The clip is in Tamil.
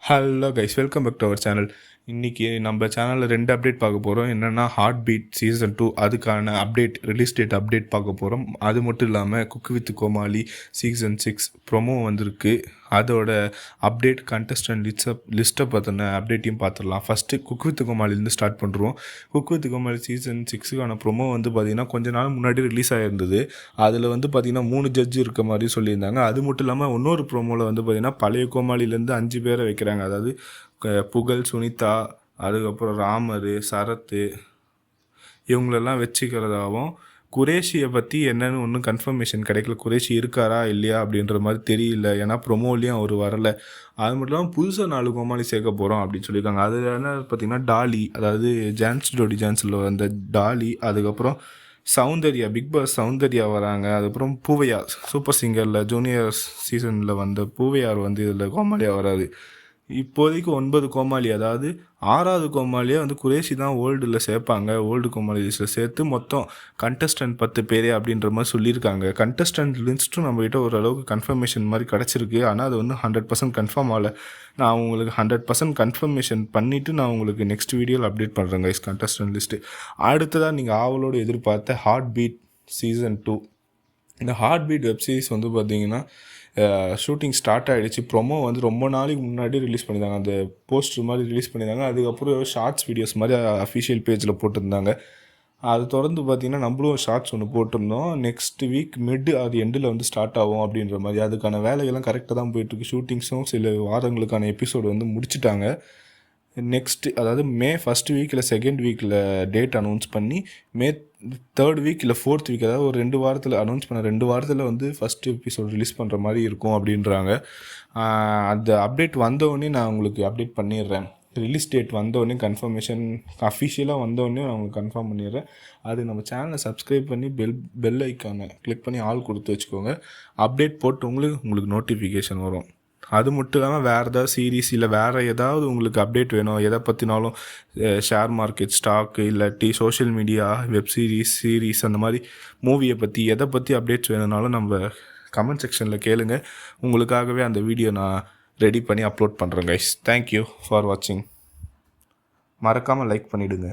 Hello guys, welcome back to our channel. இன்றைக்கி நம்ம சேனலில் 2 அப்டேட் பார்க்க போகிறோம். என்னென்னா ஹார்ட் பீட் சீசன் 2 அதுக்கான அப்டேட், ரிலீஸ் டேட் அப்டேட் பார்க்க போகிறோம். அது மட்டும் இல்லாமல் cook with Komali season 6 promo வந்திருக்கு. அதோட அப்டேட் கண்டஸ்டன்ட் லிஸ்ட்டை பார்த்தின அப்டேட்டையும் பார்த்துடலாம். ஃபஸ்ட்டு குக்கு வித் கோமாளிலேருந்து ஸ்டார்ட் பண்ணுறோம். குக்கு வித் கோமாளி சீசன் 6க்கான ப்ரொமோ வந்து பார்த்திங்கன்னா கொஞ்ச நாள் முன்னாடி ரிலீஸ் ஆகிருந்தது. அதில் வந்து பார்த்திங்கன்னா 3 ஜட்ஜு இருக்க மாதிரி சொல்லியிருந்தாங்க. அது மட்டும் இல்லாமல் இன்னொரு ப்ரொமோவில் வந்து பார்த்திங்கன்னா பழைய கோமாளிலேருந்து 5 பேரை வைக்கிறாங்க. அதாவது புகழ், சுனிதா, அதுக்கப்புறம் ராமர், சரத்து இவங்களெல்லாம் வச்சுக்கிறதாகவும், குரேஷியை பற்றி என்னென்னு ஒன்றும் கன்ஃபர்மேஷன் கிடைக்கல. குரேஷி இருக்காரா இல்லையா அப்படின்ற மாதிரி தெரியல. ஏன்னா ப்ரொமோலையும் அவர் வரலை. அது மட்டும் இல்லாமல் புதுசாக 4 கோமாளி சேர்க்க போகிறோம் அப்படின்னு சொல்லியிருக்காங்க. அது என்ன பார்த்திங்கன்னா டாலி, அதாவது ஜோடி ஜான்ஸில் வந்த டாலி, அதுக்கப்புறம் சௌந்தர்யா, பிக் பாஸ் சௌந்தர்யா வராங்க. அதுக்கப்புறம் பூவையார், சூப்பர் சிங்கரில் ஜூனியர் சீசனில் வந்த பூவையார் வந்து இதில் கோமாளியாக வராது. இப்போதைக்கு 9 கோமாளி, அதாவது 6வது கோமாளியாக வந்து குரேஷி தான் ஓல்டில் சேர்ப்பாங்க. ஓல்டு கோமாளி லிஸ்ட்டில் சேர்த்து மொத்தம் கண்டஸ்டன்ட் 10 பேரே அப்படின்ற மாதிரி சொல்லியிருக்காங்க. கண்டஸ்டன்ட் லிஸ்ட்டும் நம்மகிட்ட ஓரளவுக்கு கன்ஃபர்மேஷன் மாதிரி கிடச்சிருக்கு. ஆனால் அது வந்து 100% கன்ஃபார்ம் ஆகலை. நான் உங்களுக்கு 100% கன்ஃபர்மேஷன் பண்ணிவிட்டு நான் உங்களுக்கு நெக்ஸ்ட் வீடியோவில் அப்டேட் பண்ணுறேன் கைஸ், கண்டஸ்டன்ட் லிஸ்ட்டு. அடுத்ததாக நீங்கள் ஆவலோடு எதிர்பார்த்த ஹார்ட் பீட் சீசன் 2. இந்த ஹார்ட் பீட் வெப் சீரிஸ் வந்து பார்த்திங்கன்னா ஷூட்டிங் ஸ்டார்ட் ஆகிடுச்சு. ப்ரொமோ வந்து ரொம்ப நாளைக்கு முன்னாடி ரிலீஸ் பண்ணியிருந்தாங்க. அந்த போஸ்டர் மாதிரி ரிலீஸ் பண்ணியிருந்தாங்க. அதுக்கப்புறம் ஷார்ட்ஸ் வீடியோஸ் மாதிரி அஃபிஷியல் பேஜில் போட்டிருந்தாங்க. அது தொடர்ந்து பார்த்திங்கன்னா நம்மளும் ஷார்ட்ஸ் ஒன்று போட்டிருந்தோம். நெக்ஸ்ட் வீக் மிட் அது எண்டில் வந்து ஸ்டார்ட் ஆகும் அப்படின்ற மாதிரி. அதுக்கான வேலைகள்லாம் கரெக்டாக தான் போயிட்டுருக்கு. ஷூட்டிங்ஸும் சில வாரங்களுக்கான எபிசோடு வந்து முடிச்சுட்டாங்க. நெக்ஸ்ட்டு, அதாவது மே 1st வீக் இல்லை 2nd வீக்கில் டேட் அனௌன்ஸ் பண்ணி மே 3rd வீக் இல்லை 4th வீக், அதாவது ஒரு 2 வாரத்தில் அனௌன்ஸ் பண்ண 2 வாரத்தில் வந்து ஃபஸ்ட் எபிசோட் ரிலீஸ் பண்ணுற மாதிரி இருக்கும் அப்படின்றாங்க. அந்த அப்டேட் வந்தோடனே நான் உங்களுக்கு அப்டேட் பண்ணிடுறேன். ரிலீஸ் டேட் வந்தோடனே கன்ஃபர்மேஷன் அஃபிஷியலாக வந்தோடனே நான் உங்களுக்கு கன்ஃபார்ம் பண்ணிடுறேன். அது நம்ம சேனலை சப்ஸ்கிரைப் பண்ணி பெல் ஐக்கானை கிளிக் பண்ணி ஆல் கொடுத்து வச்சுக்கோங்க. அப்டேட் போட்டு உங்களுக்கு நோட்டிஃபிகேஷன் வரும். அது மட்டும் இல்லாமல் வேறு ஏதாவது சீரீஸ் இல்லை வேறு ஏதாவது உங்களுக்கு அப்டேட் வேணும், எதை பற்றினாலும் ஷேர் மார்க்கெட், ஸ்டாக்கு, இல்லாட்டி சோஷியல் மீடியா, வெப் சீரீஸ் அந்த மாதிரி மூவியை பற்றி எதை பற்றி அப்டேட்ஸ் வேணும்னாலும் நம்ம கமெண்ட் செக்ஷனில் கேளுங்க. உங்களுக்காகவே அந்த வீடியோ நான் ரெடி பண்ணி அப்லோட் பண்ணுறேன் கைஸ். தேங்க்யூ ஃபார் வாட்சிங். மறக்காமல் லைக் பண்ணிவிடுங்க.